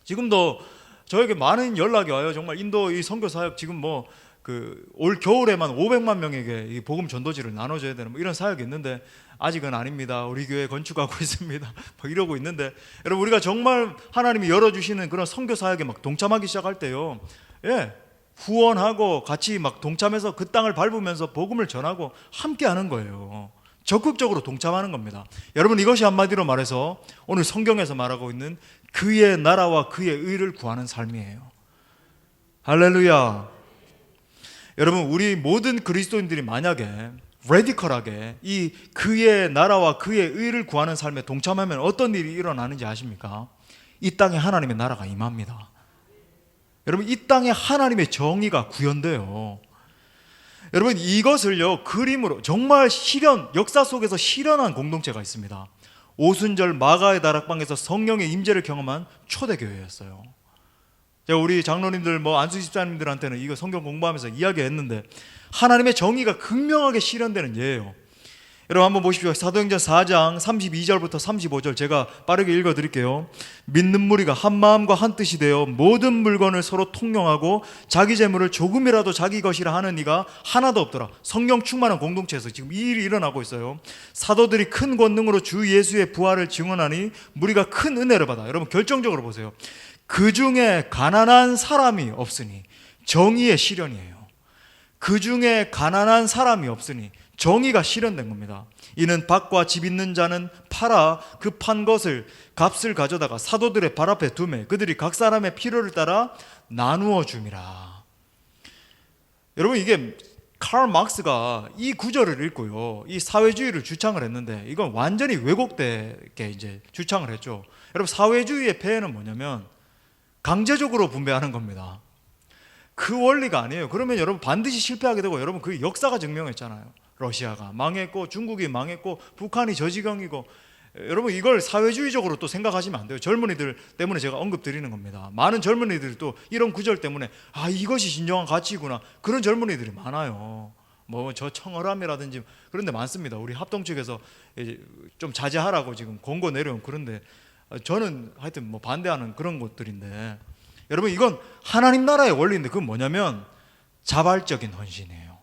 지금도 저에게 많은 연락이 와요. 정말 인도 이 선교 사역 지금 올 겨울에만 500만 명에게 이 복음 전도지를 나눠줘야 되는 이런 사역이 있는데 아직은 아닙니다. 우리 교회 건축하고 있습니다. 이러고 있는데, 여러분, 우리가 정말 하나님이 열어주시는 그런 선교 사역에 동참하기 시작할 때요, 후원하고 같이 동참해서 그 땅을 밟으면서 복음을 전하고 함께하는 거예요. 적극적으로 동참하는 겁니다. 여러분, 이것이 한마디로 말해서 오늘 성경에서 말하고 있는 그의 나라와 그의 의를 구하는 삶이에요. 할렐루야. 여러분, 우리 모든 그리스도인들이 만약에 레디컬하게 이 그의 나라와 그의 의를 구하는 삶에 동참하면 어떤 일이 일어나는지 아십니까? 이 땅에 하나님의 나라가 임합니다. 여러분, 이 땅에 하나님의 정의가 구현돼요. 여러분, 이것을요, 그림으로 정말 역사 속에서 실현한 공동체가 있습니다. 오순절 마가의 다락방에서 성령의 임재를 경험한 초대교회였어요. 제가 우리 장로님들, 안수 집사님들한테는 이거 성경 공부하면서 이야기했는데, 하나님의 정의가 극명하게 실현되는 예예요. 여러분, 한번 보십시오. 사도행전 4장 32절부터 35절 제가 빠르게 읽어드릴게요. 믿는 무리가 한 마음과 한 뜻이 되어 모든 물건을 서로 통용하고 자기 재물을 조금이라도 자기 것이라 하는 이가 하나도 없더라. 성령 충만한 공동체에서 지금 이 일이 일어나고 있어요. 사도들이 큰 권능으로 주 예수의 부활을 증언하니 무리가 큰 은혜를 받아. 여러분, 결정적으로 보세요. 그 중에 가난한 사람이 없으니, 정의의 실현이에요. 그 중에 가난한 사람이 없으니 정의가 실현된 겁니다. 이는 밭과 집 있는 자는 팔아 그 판 것을 값을 가져다가 사도들의 발 앞에 두매 그들이 각 사람의 필요를 따라 나누어 줌이라. 여러분, 이게 칼 막스가 이 구절을 읽고요, 이 사회주의를 주창을 했는데 이건 완전히 왜곡되게 이제 주창을 했죠. 여러분, 사회주의의 폐해는 뭐냐면 강제적으로 분배하는 겁니다. 그 원리가 아니에요. 그러면 여러분 반드시 실패하게 되고, 여러분 그 역사가 증명했잖아요. 러시아가 망했고 중국이 망했고 북한이 저지경이고. 여러분, 이걸 사회주의적으로 또 생각하시면 안 돼요. 젊은이들 때문에 제가 언급드리는 겁니다. 많은 젊은이들이 또 이런 구절 때문에 이것이 진정한 가치구나, 그런 젊은이들이 많아요. 저 청어람이라든지 그런 데 많습니다. 우리 합동 측에서 좀 자제하라고 지금 권고 내려온, 그런데 저는 하여튼 반대하는 그런 것들인데, 여러분, 이건 하나님 나라의 원리인데 그건 뭐냐면 자발적인 헌신이에요.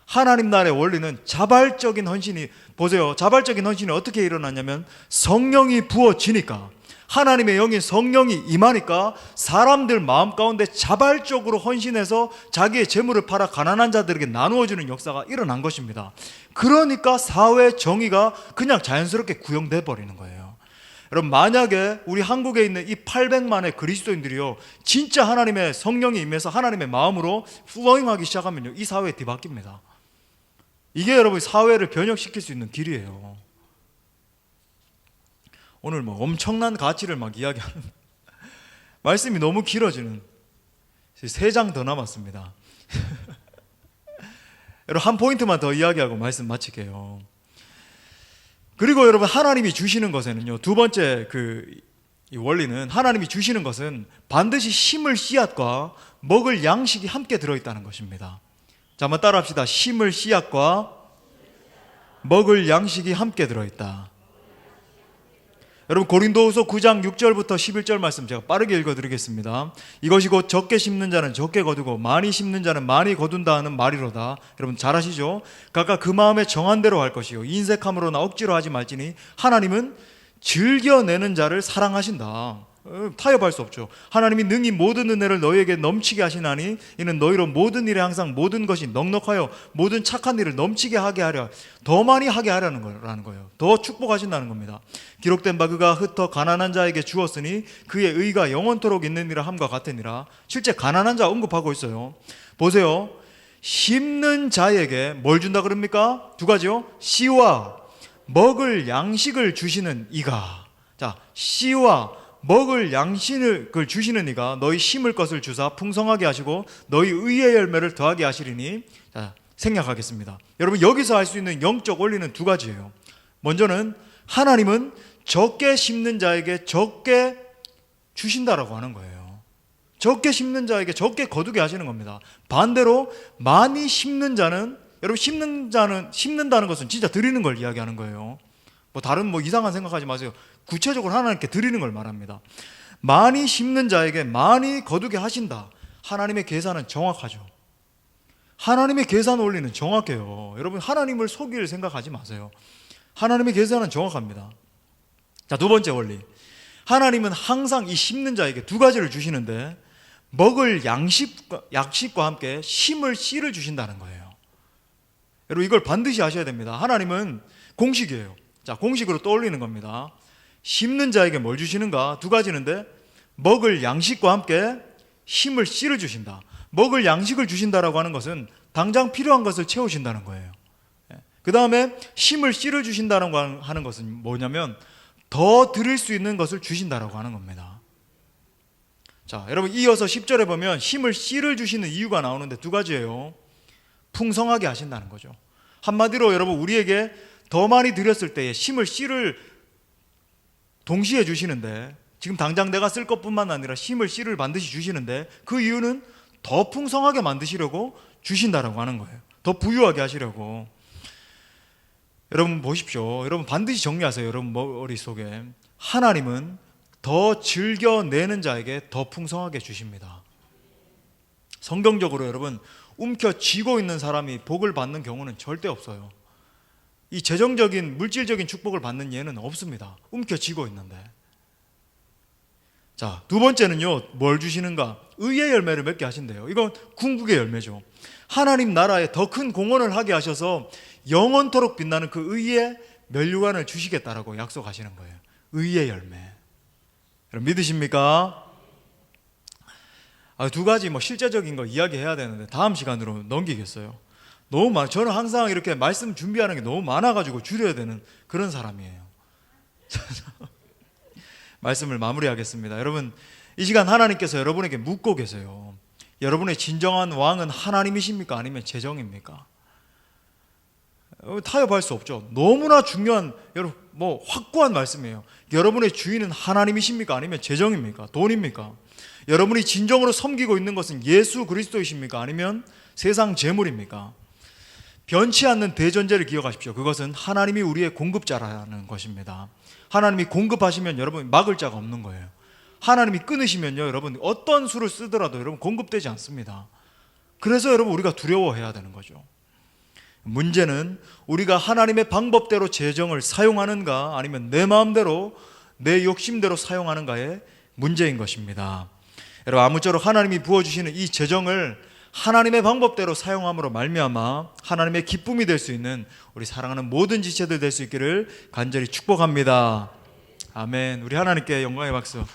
하나님 나라의 원리는 자발적인 헌신이, 보세요, 자발적인 헌신이 어떻게 일어나냐면 성령이 부어지니까, 하나님의 영인 성령이 임하니까 사람들 마음 가운데 자발적으로 헌신해서 자기의 재물을 팔아 가난한 자들에게 나누어주는 역사가 일어난 것입니다. 그러니까 사회 정의가 그냥 자연스럽게 구형돼 버리는 거예요. 여러분, 만약에 우리 한국에 있는 이 800만의 그리스도인들이요, 진짜 하나님의 성령이 임해서 하나님의 마음으로 플로잉하기 시작하면요, 이 사회에 뒤바뀝니다. 이게 여러분 사회를 변혁시킬 수 있는 길이에요. 오늘 엄청난 가치를 이야기하는 말씀이 너무 길어지는, 3장 더 남았습니다. 여러분, 한 포인트만 더 이야기하고 말씀 마칠게요. 그리고 여러분, 하나님이 주시는 것에는요, 두 번째 이 원리는, 하나님이 주시는 것은 반드시 심을 씨앗과 먹을 양식이 함께 들어있다는 것입니다. 자, 한번 따라합시다. 심을 씨앗과 먹을 양식이 함께 들어있다. 여러분, 고린도후서 9장 6절부터 11절 말씀 제가 빠르게 읽어드리겠습니다. 이것이 곧 적게 심는 자는 적게 거두고 많이 심는 자는 많이 거둔다 하는 말이로다. 여러분 잘 아시죠? 각각 그 마음에 정한 대로 할 것이요 인색함으로나 억지로 하지 말지니 하나님은 즐겨내는 자를 사랑하신다. 타협할 수 없죠. 하나님이 능히 모든 은혜를 너희에게 넘치게 하시나니 이는 너희로 모든 일에 항상 모든 것이 넉넉하여 모든 착한 일을 넘치게 하게 하려, 더 많이 하게 하라는 거예요. 더 축복하신다는 겁니다. 기록된 바 그가 흩어 가난한 자에게 주었으니 그의 의가 영원토록 있느니라 함과 같으니라. 실제 가난한 자 언급하고 있어요. 보세요. 심는 자에게 뭘 준다 그럽니까? 두 가지요. 씨와 먹을 양식을 주시는 이가. 자, 씨와 먹을 양식을 주시는 이가 너희 심을 것을 주사 풍성하게 하시고 너희 의의 열매를 더하게 하시리니. 자, 생략하겠습니다. 여러분, 여기서 할 수 있는 영적 원리는 두 가지예요. 먼저는 하나님은 적게 심는 자에게 적게 주신다라고 하는 거예요. 적게 심는 자에게 적게 거두게 하시는 겁니다. 반대로 많이 심는 자는, 여러분, 심는다는 것은 진짜 드리는 걸 이야기하는 거예요. 다른 이상한 생각하지 마세요. 구체적으로 하나님께 드리는 걸 말합니다. 많이 심는 자에게 많이 거두게 하신다. 하나님의 계산은 정확하죠. 하나님의 계산 원리는 정확해요. 여러분, 하나님을 속일 생각하지 마세요. 하나님의 계산은 정확합니다. 자, 두 번째 원리. 하나님은 항상 이 심는 자에게 두 가지를 주시는데 먹을 양식과 함께 심을 씨를 주신다는 거예요. 여러분, 이걸 반드시 아셔야 됩니다. 하나님은 공식이에요. 자, 공식으로 떠올리는 겁니다. 심는 자에게 뭘 주시는가? 두 가지인데 먹을 양식과 함께 심을 씨를 주신다. 먹을 양식을 주신다라고 하는 것은 당장 필요한 것을 채우신다는 거예요. 그 다음에 심을 씨를 주신다는 하는 것은 뭐냐면 더 드릴 수 있는 것을 주신다라고 하는 겁니다. 자, 여러분, 이어서 10절에 보면 심을 씨를 주시는 이유가 나오는데 두 가지예요. 풍성하게 하신다는 거죠. 한마디로 여러분, 우리에게 더 많이 드렸을 때에 심을 씨를 동시에 주시는데, 지금 당장 내가 쓸 것뿐만 아니라 심을 씨를 반드시 주시는데 그 이유는 더 풍성하게 만드시려고 주신다라고 하는 거예요. 더 부유하게 하시려고. 여러분 보십시오. 여러분 반드시 정리하세요. 여러분 머릿속에. 하나님은 더 즐겨내는 자에게 더 풍성하게 주십니다. 성경적으로 여러분, 움켜쥐고 있는 사람이 복을 받는 경우는 절대 없어요. 이 재정적인 물질적인 축복을 받는 예는 없습니다. 움켜쥐고 있는데. 자, 두 번째는요, 뭘 주시는가? 의의 열매를 맺게 하신대요. 이건 궁극의 열매죠. 하나님 나라에 더 큰 공헌을 하게 하셔서 영원토록 빛나는 그 의의 면류관을 주시겠다라고 약속하시는 거예요. 의의 열매. 여러분 믿으십니까? 두 가지 실제적인 거 이야기해야 되는데 다음 시간으로 넘기겠어요. 너무 많아. 저는 항상 이렇게 말씀 준비하는 게 너무 많아가지고 줄여야 되는 그런 사람이에요. 말씀을 마무리하겠습니다. 여러분, 이 시간 하나님께서 여러분에게 묻고 계세요. 여러분의 진정한 왕은 하나님이십니까? 아니면 재정입니까? 타협할 수 없죠. 너무나 중요한, 여러분, 확고한 말씀이에요. 여러분의 주인은 하나님이십니까? 아니면 재정입니까? 돈입니까? 여러분이 진정으로 섬기고 있는 것은 예수 그리스도이십니까? 아니면 세상 재물입니까? 변치 않는 대전제를 기억하십시오. 그것은 하나님이 우리의 공급자라는 것입니다. 하나님이 공급하시면 여러분 막을 자가 없는 거예요. 하나님이 끊으시면요, 여러분 어떤 수를 쓰더라도 여러분 공급되지 않습니다. 그래서 여러분 우리가 두려워해야 되는 거죠. 문제는 우리가 하나님의 방법대로 재정을 사용하는가 아니면 내 마음대로 내 욕심대로 사용하는가의 문제인 것입니다. 여러분, 아무쪼록 하나님이 부어주시는 이 재정을 하나님의 방법대로 사용함으로 말미암아 하나님의 기쁨이 될 수 있는 우리 사랑하는 모든 지체들 될 수 있기를 간절히 축복합니다. 아멘. 우리 하나님께 영광의 박수.